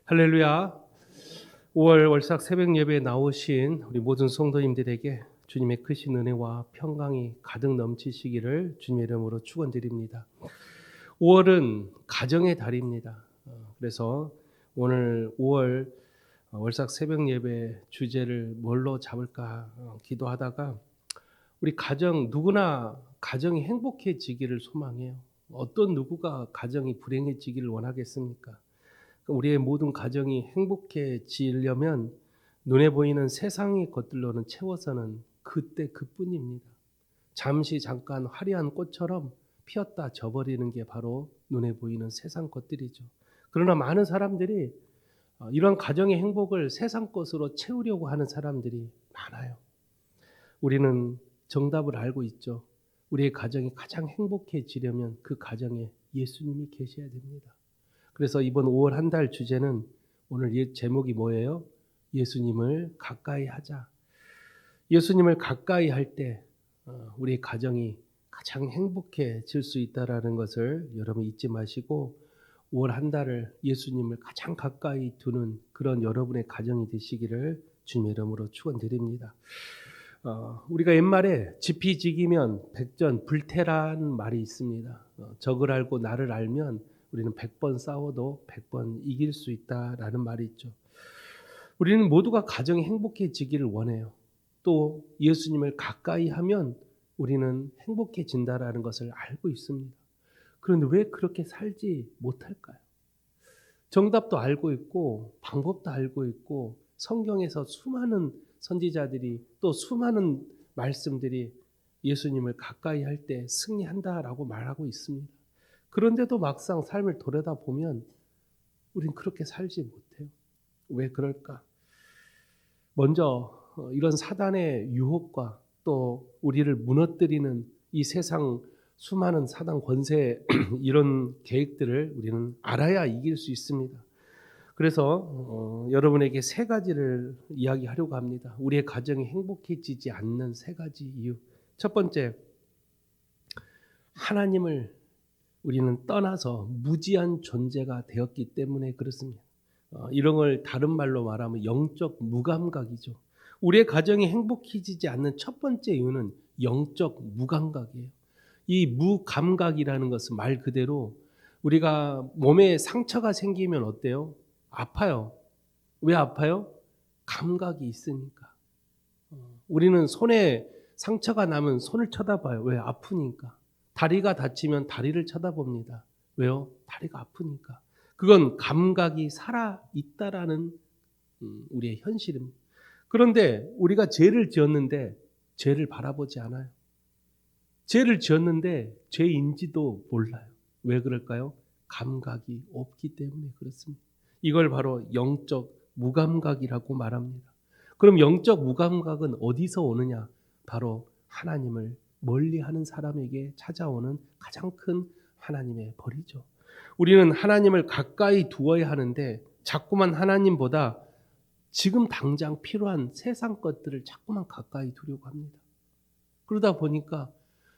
할렐루야. 5월 월삭 새벽 예배에 나오신 우리 모든 성도님들에게 주님의 크신 은혜와 평강이 가득 넘치시기를 주님의 이름으로 축원드립니다. 5월은 가정의 달입니다. 그래서 오늘 5월 월삭 새벽 예배 주제를 뭘로 잡을까 기도하다가 우리 가정, 누구나 가정이 행복해지기를 소망해요. 어떤 누구가 가정이 불행해지기를 원하겠습니까? 우리의 모든 가정이 행복해지려면 눈에 보이는 세상의 것들로는 채워서는 그때 그뿐입니다. 잠깐 화려한 꽃처럼 피었다 져버리는 게 바로 눈에 보이는 세상 것들이죠. 그러나 많은 사람들이 이런 가정의 행복을 세상 것으로 채우려고 하는 사람들이 많아요. 우리는 정답을 알고 있죠. 우리의 가정이 가장 행복해지려면 그 가정에 예수님이 계셔야 됩니다. 그래서 이번 5월 한 달 주제는 오늘 제목이 뭐예요? 예수님을 가까이 하자. 예수님을 가까이 할 때 우리 가정이 가장 행복해질 수 있다는 것을 여러분 잊지 마시고 5월 한 달을 예수님을 가장 가까이 두는 그런 여러분의 가정이 되시기를 주님의 이름으로 축원드립니다. 우리가 옛말에 지피지기면 백전 불태란 말이 있습니다. 적을 알고 나를 알면 우리는 100번 싸워도 100번 이길 수 있다라는 말이 있죠. 우리는 모두가 가정이 행복해지기를 원해요. 또 예수님을 가까이 하면 우리는 행복해진다라는 것을 알고 있습니다. 그런데 왜 그렇게 살지 못할까요? 정답도 알고 있고 방법도 알고 있고 성경에서 수많은 선지자들이 또 수많은 말씀들이 예수님을 가까이 할 때 승리한다라고 말하고 있습니다. 그런데도 막상 삶을 돌아보면 우린 그렇게 살지 못해요. 왜 그럴까? 먼저 이런 사단의 유혹과 또 우리를 무너뜨리는 이 세상 수많은 사단 권세 이런 계획들을 우리는 알아야 이길 수 있습니다. 그래서 여러분에게 세 가지를 이야기하려고 합니다. 우리의 가정이 행복해지지 않는 세 가지 이유. 첫 번째, 하나님을 우리는 떠나서 무지한 존재가 되었기 때문에 그렇습니다. 이런 걸 다른 말로 말하면 영적 무감각이죠. 우리의 가정이 행복해지지 않는 첫 번째 이유는 영적 무감각이에요. 이 무감각이라는 것은 말 그대로 우리가 몸에 상처가 생기면 어때요? 아파요. 왜 아파요? 감각이 있으니까. 우리는 손에 상처가 나면 손을 쳐다봐요. 왜? 아프니까. 다리가 다치면 다리를 쳐다봅니다. 왜요? 다리가 아프니까. 그건 감각이 살아있다라는 우리의 현실입니다. 그런데 우리가 죄를 지었는데 죄를 바라보지 않아요. 죄를 지었는데 죄인지도 몰라요. 왜 그럴까요? 감각이 없기 때문에 그렇습니다. 이걸 바로 영적 무감각이라고 말합니다. 그럼 영적 무감각은 어디서 오느냐? 바로 하나님을 멀리하는 사람에게 찾아오는 가장 큰 하나님의 벌이죠. 우리는 하나님을 가까이 두어야 하는데 자꾸만 하나님보다 지금 당장 필요한 세상 것들을 자꾸만 가까이 두려고 합니다. 그러다 보니까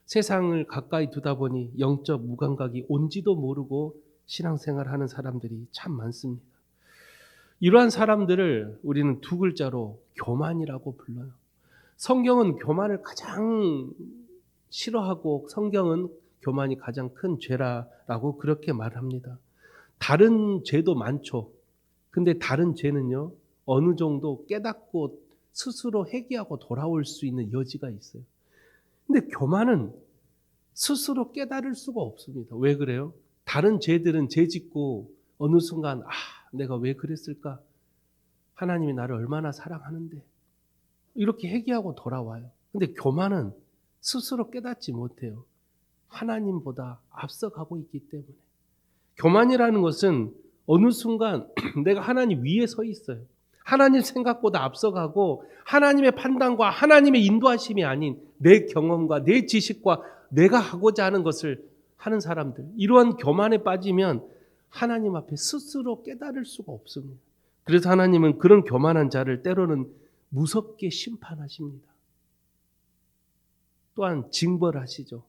세상을 가까이 두다 보니 영적 무감각이 온지도 모르고 신앙생활하는 사람들이 참 많습니다. 이러한 사람들을 우리는 두 글자로 교만이라고 불러요. 성경은 교만을 가장 싫어하고 성경은 교만이 가장 큰 죄라고 그렇게 말합니다. 다른 죄도 많죠. 근데 다른 죄는요, 어느 정도 깨닫고 스스로 회개하고 돌아올 수 있는 여지가 있어요. 근데 교만은 스스로 깨달을 수가 없습니다. 왜 그래요? 다른 죄들은 죄 짓고 어느 순간 내가 왜 그랬을까? 하나님이 나를 얼마나 사랑하는데 이렇게 회개하고 돌아와요. 근데 교만은 스스로 깨닫지 못해요. 하나님보다 앞서가고 있기 때문에. 교만이라는 것은 어느 순간 내가 하나님 위에 서 있어요. 하나님 생각보다 앞서가고 하나님의 판단과 하나님의 인도하심이 아닌 내 경험과 내 지식과 내가 하고자 하는 것을 하는 사람들. 이러한 교만에 빠지면 하나님 앞에 스스로 깨달을 수가 없습니다. 그래서 하나님은 그런 교만한 자를 때로는 무섭게 심판하십니다. 또한 징벌하시죠.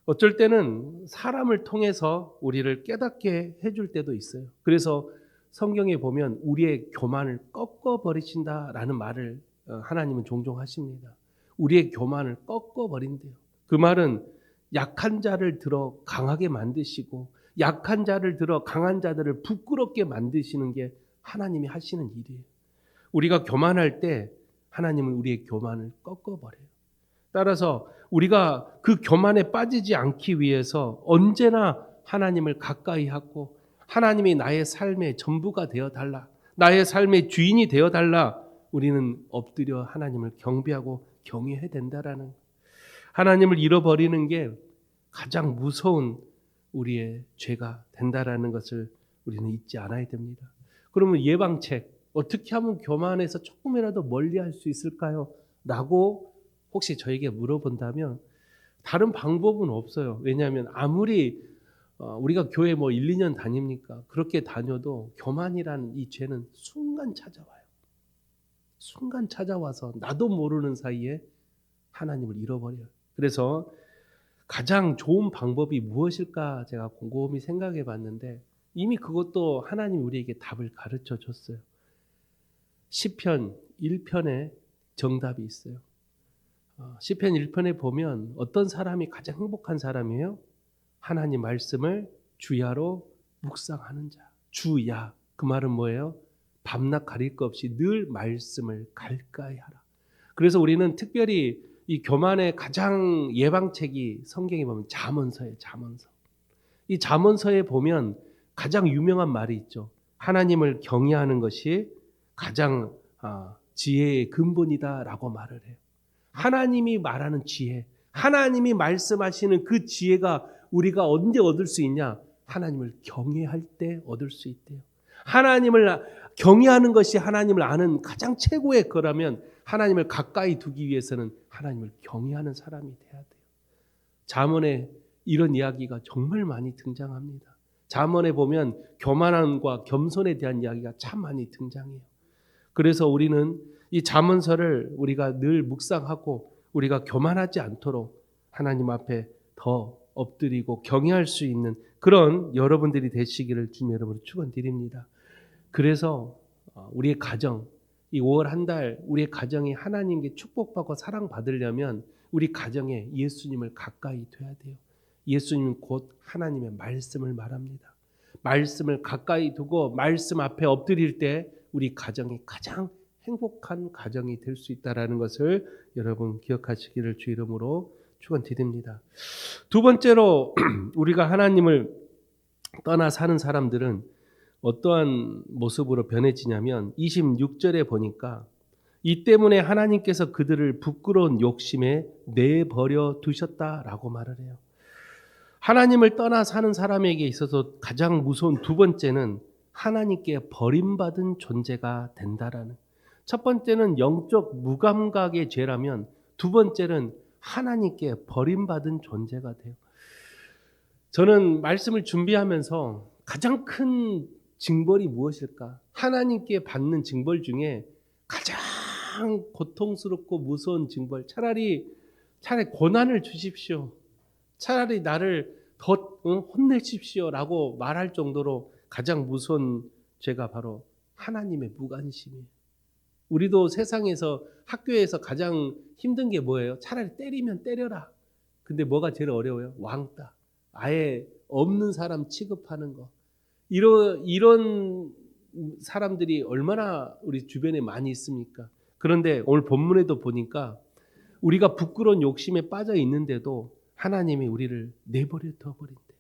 어쩔 때는 사람을 통해서 우리를 깨닫게 해줄 때도 있어요. 그래서 성경에 보면 우리의 교만을 꺾어버리신다라는 말을 하나님은 종종 하십니다. 우리의 교만을 꺾어버린대요. 그 말은 약한 자를 들어 강하게 만드시고 약한 자를 들어 강한 자들을 부끄럽게 만드시는 게 하나님이 하시는 일이에요. 우리가 교만할 때 하나님은 우리의 교만을 꺾어버려요. 따라서 우리가 그 교만에 빠지지 않기 위해서 언제나 하나님을 가까이 하고 하나님이 나의 삶의 전부가 되어달라, 나의 삶의 주인이 되어달라, 우리는 엎드려 하나님을 경배하고 경외해야 된다라는, 하나님을 잃어버리는 게 가장 무서운 우리의 죄가 된다라는 것을 우리는 잊지 않아야 됩니다. 그러면 예방책, 어떻게 하면 교만에서 조금이라도 멀리할 수 있을까요? 라고 혹시 저에게 물어본다면 다른 방법은 없어요. 왜냐하면 아무리 우리가 교회 1, 2년 다닙니까? 그렇게 다녀도 교만이라는 이 죄는 순간 찾아와요. 순간 찾아와서 나도 모르는 사이에 하나님을 잃어버려요. 그래서 가장 좋은 방법이 무엇일까 제가 곰곰이 생각해 봤는데 이미 그것도 하나님이 우리에게 답을 가르쳐 줬어요. 시편 1편에 정답이 있어요. 시편 1편에 보면 어떤 사람이 가장 행복한 사람이에요? 하나님 말씀을 주야로 묵상하는 자. 주야, 그 말은 뭐예요? 밤낮 가릴 것 없이 늘 말씀을 갈까이 하라. 그래서 우리는 특별히 이 교만의 가장 예방책이 성경에 보면 잠언서예요. 잠언서. 이 잠언서에 보면 가장 유명한 말이 있죠. 하나님을 경외하는 것이 가장 지혜의 근본이다라고 말을 해요. 하나님이 말하는 지혜, 하나님이 말씀하시는 그 지혜가 우리가 언제 얻을 수 있냐? 하나님을 경외할 때 얻을 수 있대요. 하나님을 경외하는 것이 하나님을 아는 가장 최고의 거라면 하나님을 가까이 두기 위해서는 하나님을 경외하는 사람이 돼야 돼요. 잠언에 이런 이야기가 정말 많이 등장합니다. 잠언에 보면 교만함과 겸손에 대한 이야기가 참 많이 등장해요. 그래서 우리는 이 잠언서를 우리가 늘 묵상하고 우리가 교만하지 않도록 하나님 앞에 더 엎드리고 경외할 수 있는 그런 여러분들이 되시기를 주님 여러분을 축원드립니다. 그래서 우리의 가정, 이 5월 한 달 우리의 가정이 하나님께 축복받고 사랑받으려면 우리 가정에 예수님을 가까이 둬야 돼요. 예수님은 곧 하나님의 말씀을 말합니다. 말씀을 가까이 두고 말씀 앞에 엎드릴 때 우리 가정이 가장 행복한 가정이 될 수 있다는 것을 여러분 기억하시기를 주 이름으로 축원드립니다. 두 번째로 우리가 하나님을 떠나 사는 사람들은 어떠한 모습으로 변해지냐면 26절에 보니까 이 때문에 하나님께서 그들을 부끄러운 욕심에 내버려 두셨다라고 말을 해요. 하나님을 떠나 사는 사람에게 있어서 가장 무서운 두 번째는 하나님께 버림받은 존재가 된다라는. 첫 번째는 영적 무감각의 죄라면 두 번째는 하나님께 버림받은 존재가 돼요. 저는 말씀을 준비하면서 가장 큰 징벌이 무엇일까? 하나님께 받는 징벌 중에 가장 고통스럽고 무서운 징벌, 차라리 고난을 주십시오. 차라리 나를 더 혼내십시오라고 말할 정도로 가장 무서운 죄가 바로 하나님의 무관심이에요. 우리도 세상에서 학교에서 가장 힘든 게 뭐예요? 차라리 때리면 때려라. 근데 뭐가 제일 어려워요? 왕따. 아예 없는 사람 취급하는 거. 이런 사람들이 얼마나 우리 주변에 많이 있습니까? 그런데 오늘 본문에도 보니까 우리가 부끄러운 욕심에 빠져 있는데도 하나님이 우리를 내버려 둬버린대요.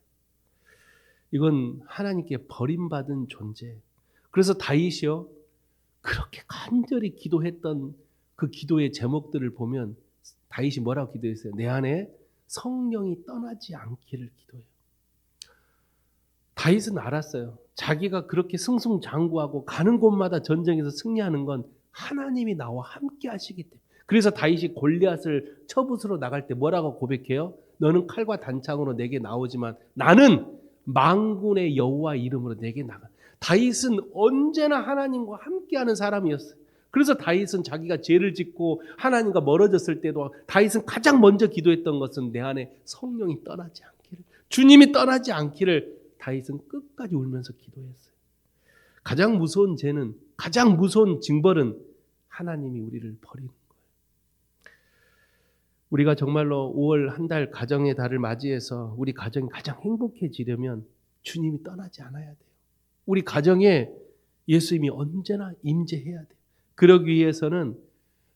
이건 하나님께 버림받은 존재. 그래서 다윗이요, 그렇게 간절히 기도했던 그 기도의 제목들을 보면 다윗이 뭐라고 기도했어요? 내 안에 성령이 떠나지 않기를 기도해요. 다윗은 알았어요. 자기가 그렇게 승승장구하고 가는 곳마다 전쟁에서 승리하는 건 하나님이 나와 함께 하시기 때문에. 그래서 다윗이 골리앗을 쳐부수러 나갈 때 뭐라고 고백해요? 너는 칼과 단창으로 내게 나오지만 나는 만군의 여호와 이름으로 내게 나가. 다윗은 언제나 하나님과 함께하는 사람이었어요. 그래서 다윗은 자기가 죄를 짓고 하나님과 멀어졌을 때도 다윗은 가장 먼저 기도했던 것은 내 안에 성령이 떠나지 않기를, 주님이 떠나지 않기를 다윗은 끝까지 울면서 기도했어요. 가장 무서운 죄는, 가장 무서운 징벌은 하나님이 우리를 버리는 거예요. 우리가 정말로 5월 한 달 가정의 달을 맞이해서 우리 가정이 가장 행복해지려면 주님이 떠나지 않아야 돼요. 우리 가정에 예수님이 언제나 임재해야 돼요. 그러기 위해서는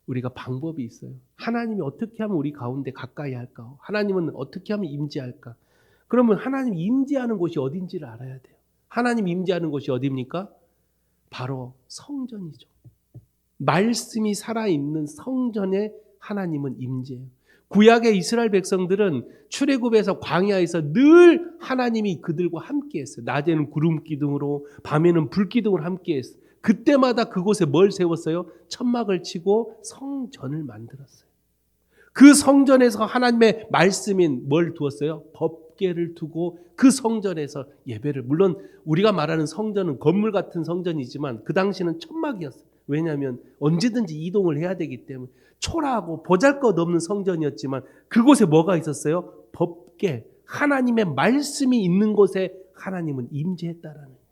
우리가 방법이 있어요. 하나님이 어떻게 하면 우리 가운데 가까이 할까? 하나님은 어떻게 하면 임재할까? 그러면 하나님 임재하는 곳이 어딘지를 알아야 돼요. 하나님 임재하는 곳이 어디입니까? 바로 성전이죠. 말씀이 살아있는 성전에 하나님은 임재해요. 구약의 이스라엘 백성들은 출애굽에서 광야에서 늘 하나님이 그들과 함께했어요. 낮에는 구름 기둥으로, 밤에는 불 기둥으로 함께했어요. 그때마다 그곳에 뭘 세웠어요? 천막을 치고 성전을 만들었어요. 그 성전에서 하나님의 말씀인 뭘 두었어요? 법궤를 두고 그 성전에서 예배를, 물론 우리가 말하는 성전은 건물 같은 성전이지만 그 당시는 천막이었어요. 왜냐하면 언제든지 이동을 해야 되기 때문에 초라하고 보잘것없는 성전이었지만 그곳에 뭐가 있었어요? 법궤, 하나님의 말씀이 있는 곳에 하나님은 임재했다라는 거예요.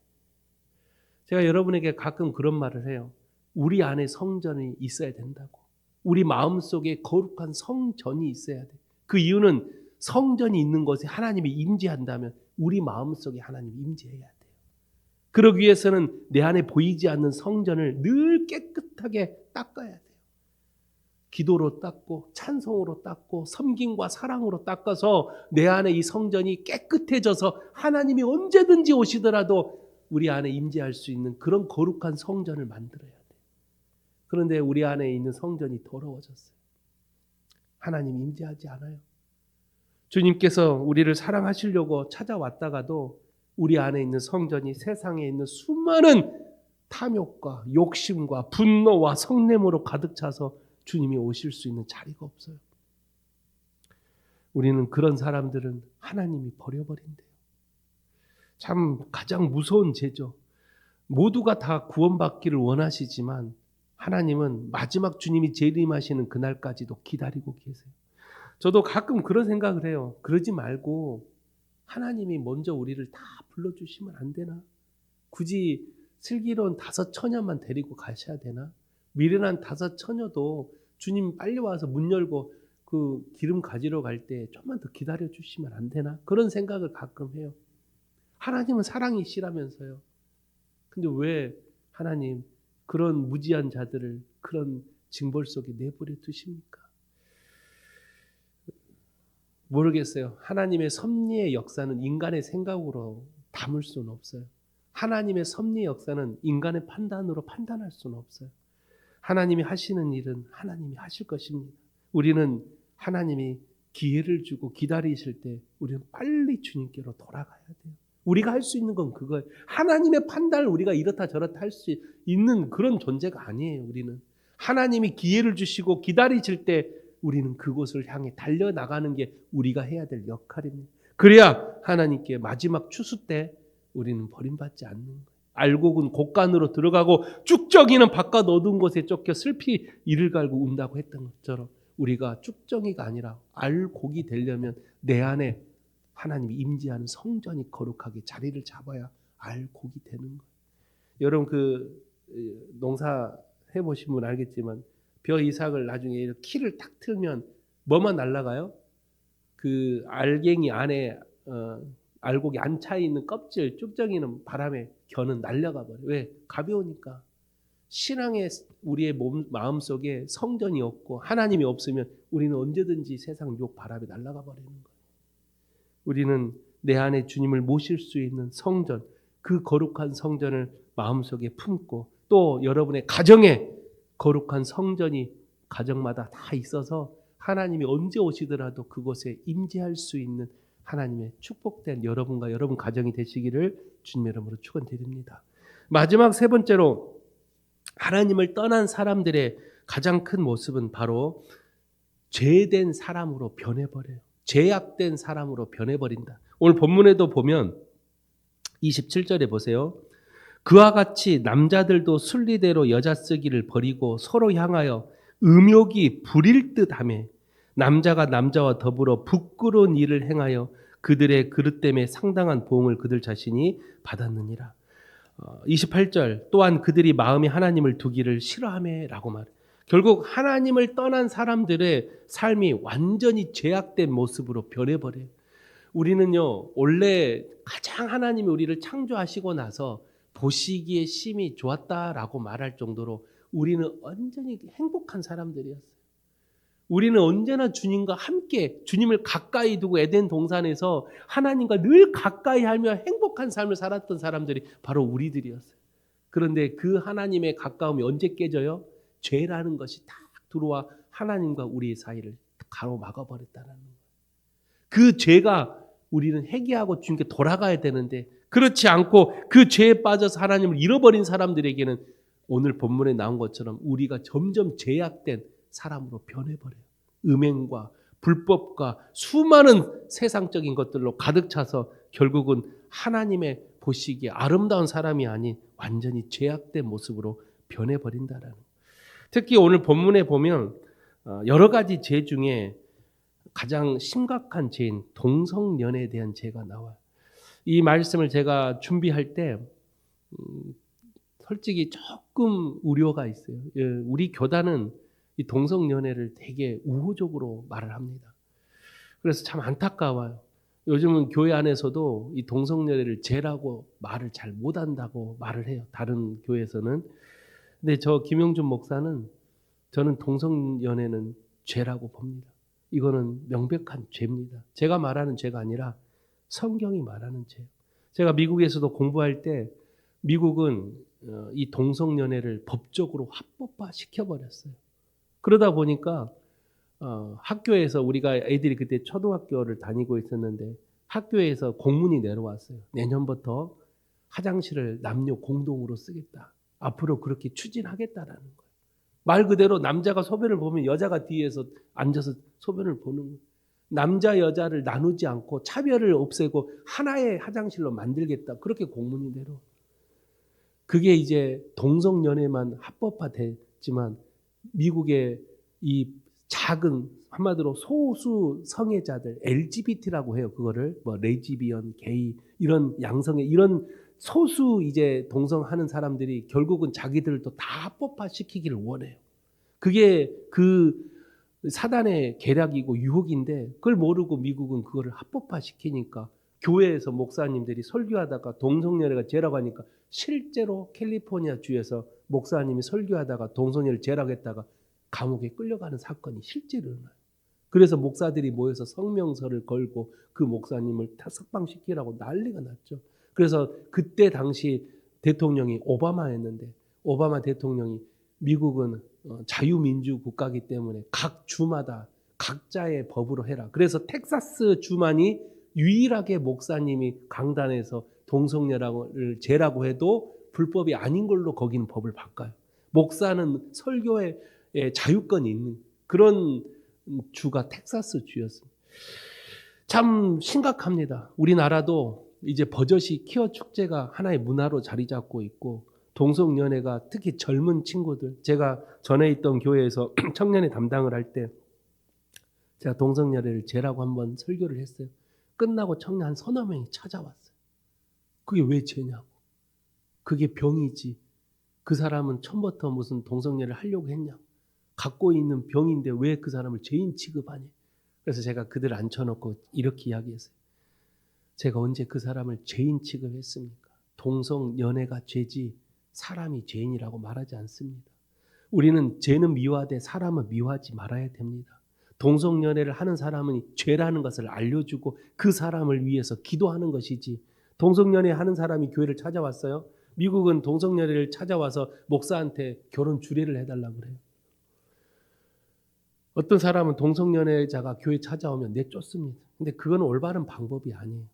제가 여러분에게 가끔 그런 말을 해요. 우리 안에 성전이 있어야 된다고. 우리 마음속에 거룩한 성전이 있어야 돼. 그 이유는 성전이 있는 곳에 하나님이 임재한다면 우리 마음속에 하나님이 임재해야 돼요. 그러기 위해서는 내 안에 보이지 않는 성전을 늘 깨끗하게 닦아야 돼요. 기도로 닦고 찬송으로 닦고 섬김과 사랑으로 닦아서 내 안에 이 성전이 깨끗해져서 하나님이 언제든지 오시더라도 우리 안에 임재할 수 있는 그런 거룩한 성전을 만들어야 돼요. 그런데 우리 안에 있는 성전이 더러워졌어요. 하나님 임재하지 않아요. 주님께서 우리를 사랑하시려고 찾아왔다가도 우리 안에 있는 성전이 세상에 있는 수많은 탐욕과 욕심과 분노와 성냄으로 가득 차서 주님이 오실 수 있는 자리가 없어요. 우리는 그런 사람들은 하나님이 버려버린대요. 참 가장 무서운 죄죠. 모두가 다 구원받기를 원하시지만 하나님은 마지막 주님이 재림하시는 그날까지도 기다리고 계세요. 저도 가끔 그런 생각을 해요. 그러지 말고 하나님이 먼저 우리를 다 불러주시면 안 되나? 굳이 슬기로운 5 처녀만 데리고 가셔야 되나? 미련한 5 처녀도 주님 빨리 와서 문 열고 그 기름 가지러 갈 때 좀만 더 기다려 주시면 안 되나? 그런 생각을 가끔 해요. 하나님은 사랑이시라면서요. 근데 왜 하나님 그런 무지한 자들을 그런 징벌 속에 내버려 두십니까? 모르겠어요. 하나님의 섭리의 역사는 인간의 생각으로 담을 수는 없어요. 하나님의 섭리의 역사는 인간의 판단으로 판단할 수는 없어요. 하나님이 하시는 일은 하나님이 하실 것입니다. 우리는 하나님이 기회를 주고 기다리실 때 우리는 빨리 주님께로 돌아가야 돼요. 우리가 할 수 있는 건 그거예요. 하나님의 판단을 우리가 이렇다 저렇다 할 수 있는 그런 존재가 아니에요. 우리는 하나님이 기회를 주시고 기다리실 때 우리는 그곳을 향해 달려나가는 게 우리가 해야 될 역할입니다. 그래야 하나님께 마지막 추수 때 우리는 버림받지 않는 거예요. 알곡은 곡간으로 들어가고 쭉정이는 바깥 어두운 곳에 쫓겨 슬피 이를 갈고 운다고 했던 것처럼 우리가 쭉정이가 아니라 알곡이 되려면 내 안에 하나님이 임재하는 성전이 거룩하게 자리를 잡아야 알곡이 되는 거예요. 여러분 그 농사 해보신 분 알겠지만 벼 이삭을 나중에 이렇게 키를 탁 틀면 뭐만 날아가요? 그 알갱이 안에 알곡이 안 차 있는 껍질 쭉정이는 바람에 겨는 날려가 버려요. 왜? 가벼우니까. 신앙의 우리의 마음속에 성전이 없고 하나님이 없으면 우리는 언제든지 세상 유혹 바람에 날아가 버리는 거예요. 우리는 내 안에 주님을 모실 수 있는 성전, 그 거룩한 성전을 마음속에 품고 또 여러분의 가정에 거룩한 성전이 가정마다 다 있어서 하나님이 언제 오시더라도 그곳에 임재할 수 있는 하나님의 축복된 여러분과 여러분 가정이 되시기를 주님의 이름으로 축원드립니다. 마지막 3번째로 하나님을 떠난 사람들의 가장 큰 모습은 바로 죄된 사람으로 변해버려요. 죄악된 사람으로 변해버린다. 오늘 본문에도 보면 27절에 보세요. 그와 같이 남자들도 순리대로 여자 쓰기를 버리고 서로 향하여 음욕이 부릴 듯하며 남자가 남자와 더불어 부끄러운 일을 행하여 그들의 그릇됨에 상당한 보응을 그들 자신이 받았느니라. 28절 또한 그들이 마음이 하나님을 두기를 싫어하매라고 말해. 결국 하나님을 떠난 사람들의 삶이 완전히 죄악된 모습으로 변해버려요. 우리는요 원래 가장 하나님이 우리를 창조하시고 나서 보시기에 심히 좋았다라고 말할 정도로 우리는 완전히 행복한 사람들이었어요. 우리는 언제나 주님과 함께 주님을 가까이 두고 에덴 동산에서 하나님과 늘 가까이 하며 행복한 삶을 살았던 사람들이 바로 우리들이었어요. 그런데 그 하나님의 가까움이 언제 깨져요? 죄라는 것이 딱 들어와 하나님과 우리의 사이를 가로막아 버렸다는 거예요. 그 죄가 우리는 회개하고 주님께 돌아가야 되는데 그렇지 않고 그 죄에 빠져서 하나님을 잃어버린 사람들에게는 오늘 본문에 나온 것처럼 우리가 점점 죄악된 사람으로 변해버려요. 음행과 불법과 수많은 세상적인 것들로 가득 차서 결국은 하나님의 보시기에 아름다운 사람이 아닌 완전히 죄악된 모습으로 변해버린다라는 거예요. 특히 오늘 본문에 보면 여러 가지 죄 중에 가장 심각한 죄인 동성연애에 대한 죄가 나와요. 이 말씀을 제가 준비할 때 솔직히 조금 우려가 있어요. 우리 교단은 이 동성연애를 되게 우호적으로 말을 합니다. 그래서 참 안타까워요. 요즘은 교회 안에서도 이 동성연애를 죄라고 말을 잘 못한다고 말을 해요. 다른 교회에서는. 근데 저 김영준 목사는 저는 동성연애는 죄라고 봅니다. 이거는 명백한 죄입니다. 제가 말하는 죄가 아니라 성경이 말하는 죄예요. 제가 미국에서도 공부할 때 미국은 이 동성연애를 법적으로 합법화 시켜버렸어요. 그러다 보니까 학교에서 우리가 애들이 그때 초등학교를 다니고 있었는데 학교에서 공문이 내려왔어요. 내년부터 화장실을 남녀 공동으로 쓰겠다. 앞으로 그렇게 추진하겠다라는 거예요. 말 그대로 남자가 소변을 보면 여자가 뒤에서 앉아서 소변을 보는 거예요. 남자 여자를 나누지 않고 차별을 없애고 하나의 화장실로 만들겠다. 그렇게 공문이 내려. 그게 이제 동성연애만 합법화됐지만 미국의 이 작은 한마디로 소수 성애자들 LGBT라고 해요. 그거를 뭐 레즈비언, 게이 이런 양성애 이런 소수 이제 동성하는 사람들이 결국은 자기들도 다 합법화 시키기를 원해요. 그게 그 사단의 계략이고 유혹인데 그걸 모르고 미국은 그거를 합법화 시키니까 교회에서 목사님들이 설교하다가 동성연애가 죄라고 하니까 실제로 캘리포니아 주에서 목사님이 설교하다가 동성연애를 죄라고 했다가 감옥에 끌려가는 사건이 실제로 일어나요. 그래서 목사들이 모여서 성명서를 걸고 그 목사님을 석방시키라고 난리가 났죠. 그래서 그때 당시 대통령이 오바마였는데 오바마 대통령이 미국은 자유민주 국가이기 때문에 각 주마다 각자의 법으로 해라. 그래서 텍사스 주만이 유일하게 목사님이 강단에서 동성연애를 죄라고 해도 불법이 아닌 걸로 거기는 법을 바꿔요. 목사는 설교에 자유권이 있는 그런 주가 텍사스 주였습니다. 참 심각합니다. 우리나라도 이제 버젓이 퀴어 축제가 하나의 문화로 자리 잡고 있고 동성연애가 특히 젊은 친구들 제가 전에 있던 교회에서 청년회 담당을 할 때 제가 동성연애를 죄라고 한번 설교를 했어요. 끝나고 청년 한 서너 명이 찾아왔어요. 그게 왜 죄냐고. 그게 병이지. 그 사람은 처음부터 무슨 동성연애를 하려고 했냐고. 갖고 있는 병인데 왜 그 사람을 죄인 취급하냐. 그래서 제가 그들을 앉혀놓고 이렇게 이야기했어요. 제가 언제 그 사람을 죄인 취급했습니까? 동성연애가 죄지 사람이 죄인이라고 말하지 않습니다. 우리는 죄는 미워하되 사람은 미워하지 말아야 됩니다. 동성연애를 하는 사람은 죄라는 것을 알려주고 그 사람을 위해서 기도하는 것이지 동성연애 하는 사람이 교회를 찾아왔어요. 미국은 동성연애를 찾아와서 목사한테 결혼 주례를 해달라고 그래요. 어떤 사람은 동성연애자가 교회 찾아오면 내쫓습니다. 근데 그건 올바른 방법이 아니에요.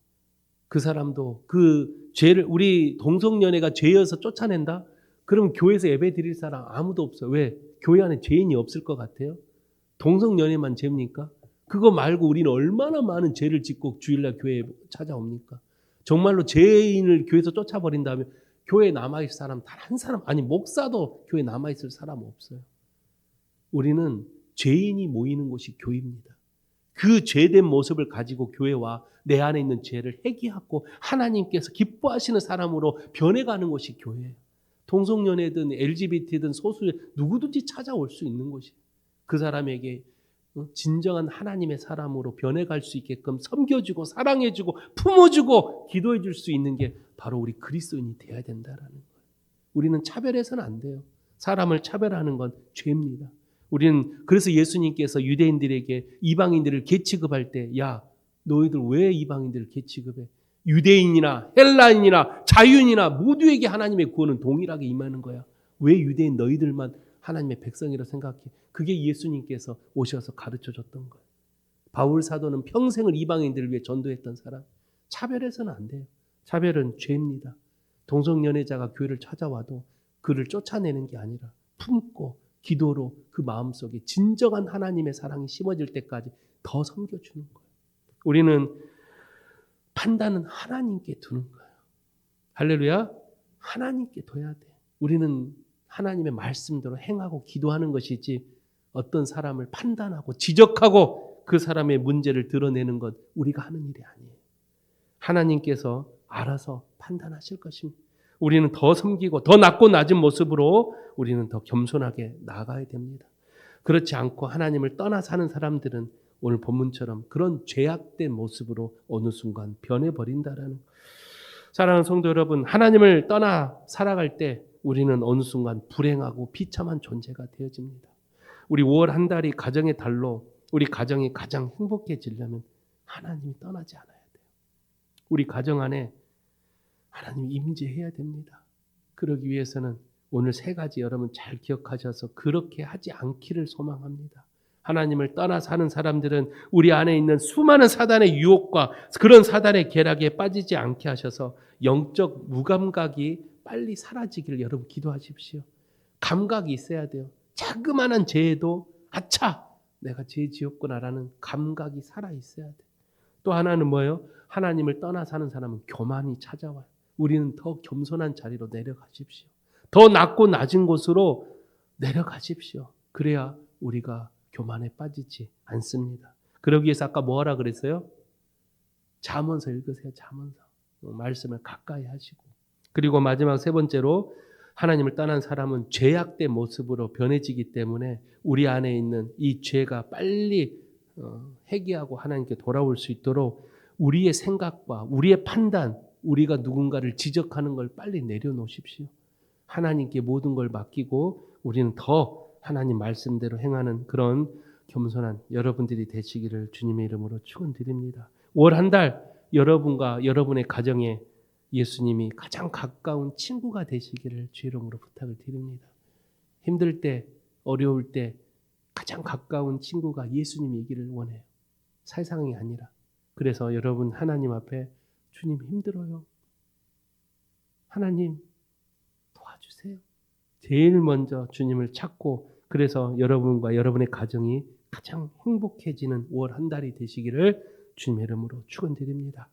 그 사람도 그 죄를 우리 동성연애가 죄여서 쫓아낸다? 그럼 교회에서 예배 드릴 사람 아무도 없어요. 왜? 교회 안에 죄인이 없을 것 같아요? 동성연애만 죄입니까? 그거 말고 우리는 얼마나 많은 죄를 짓고 주일날 교회에 찾아옵니까? 정말로 죄인을 교회에서 쫓아버린다면 교회에 남아있을 사람 단 한 사람 아니 목사도 교회에 남아있을 사람 없어요. 우리는 죄인이 모이는 곳이 교회입니다. 그 죄된 모습을 가지고 교회와 내 안에 있는 죄를 회개하고 하나님께서 기뻐하시는 사람으로 변해가는 것이 교회예요. 동성연애든 LGBT든 소수 누구든지 찾아올 수 있는 것이에요. 그 사람에게 진정한 하나님의 사람으로 변해갈 수 있게끔 섬겨주고 사랑해주고 품어주고 기도해줄 수 있는 게 바로 우리 그리스도인이 돼야 된다라는 거예요. 우리는 차별해서는 안 돼요. 사람을 차별하는 건 죄입니다. 우리는 그래서 예수님께서 유대인들에게 이방인들을 계취급할 때, 야, 너희들 왜 이방인들을 계취급해? 유대인이나 헬라인이나 자유인이나 모두에게 하나님의 구원은 동일하게 임하는 거야. 왜 유대인 너희들만 하나님의 백성이라 생각해? 그게 예수님께서 오셔서 가르쳐 줬던 거예요. 바울 사도는 평생을 이방인들을 위해 전도했던 사람. 차별해서는 안 돼요. 차별은 죄입니다. 동성연애자가 교회를 찾아와도 그를 쫓아내는 게 아니라 품고 기도로 그 마음속에 진정한 하나님의 사랑이 심어질 때까지 더 섬겨주는 거예요. 우리는 판단은 하나님께 두는 거예요. 할렐루야. 하나님께 둬야 돼. 우리는 하나님의 말씀대로 행하고 기도하는 것이지 어떤 사람을 판단하고 지적하고 그 사람의 문제를 드러내는 것 우리가 하는 일이 아니에요. 하나님께서 알아서 판단하실 것입니다. 우리는 더 섬기고 더 낮고 낮은 모습으로 우리는 더 겸손하게 나아가야 됩니다. 그렇지 않고 하나님을 떠나 사는 사람들은 오늘 본문처럼 그런 죄악된 모습으로 어느 순간 변해버린다라는 거예요. 사랑하는 성도 여러분, 하나님을 떠나 살아갈 때 우리는 어느 순간 불행하고 비참한 존재가 되어집니다. 우리 5월 한 달이 가정의 달로 우리 가정이 가장 행복해지려면 하나님이 떠나지 않아야 돼요. 우리 가정 안에 하나님 임재해야 됩니다. 그러기 위해서는 오늘 3가지 여러분 잘 기억하셔서 그렇게 하지 않기를 소망합니다. 하나님을 떠나 사는 사람들은 우리 안에 있는 수많은 사단의 유혹과 그런 사단의 계략에 빠지지 않게 하셔서 영적 무감각이 빨리 사라지기를 여러분 기도하십시오. 감각이 있어야 돼요. 자그마한 죄에도 아차 내가 죄 지었구나라는 감각이 살아있어야 돼요. 또 하나는 뭐예요? 하나님을 떠나 사는 사람은 교만이 찾아와요. 우리는 더 겸손한 자리로 내려가십시오. 더 낮고 낮은 곳으로 내려가십시오. 그래야 우리가 교만에 빠지지 않습니다. 그러기 위해서 아까 뭐 하라 그랬어요? 잠언서 읽으세요. 잠언서. 말씀을 가까이 하시고. 그리고 마지막 3번째로 하나님을 떠난 사람은 죄악된 모습으로 변해지기 때문에 우리 안에 있는 이 죄가 빨리 회개하고 하나님께 돌아올 수 있도록 우리의 생각과 우리의 판단, 우리가 누군가를 지적하는 걸 빨리 내려놓으십시오. 하나님께 모든 걸 맡기고 우리는 더 하나님 말씀대로 행하는 그런 겸손한 여러분들이 되시기를 주님의 이름으로 축원드립니다. 올 한 달 여러분과 여러분의 가정에 예수님이 가장 가까운 친구가 되시기를 주 이름으로 부탁을 드립니다. 힘들 때, 어려울 때 가장 가까운 친구가 예수님이기를 원해요. 세상이 아니라. 그래서 여러분 하나님 앞에 주님 힘들어요. 하나님 도와주세요. 제일 먼저 주님을 찾고 그래서 여러분과 여러분의 가정이 가장 행복해지는 5월 한 달이 되시기를 주님의 이름으로 축원드립니다.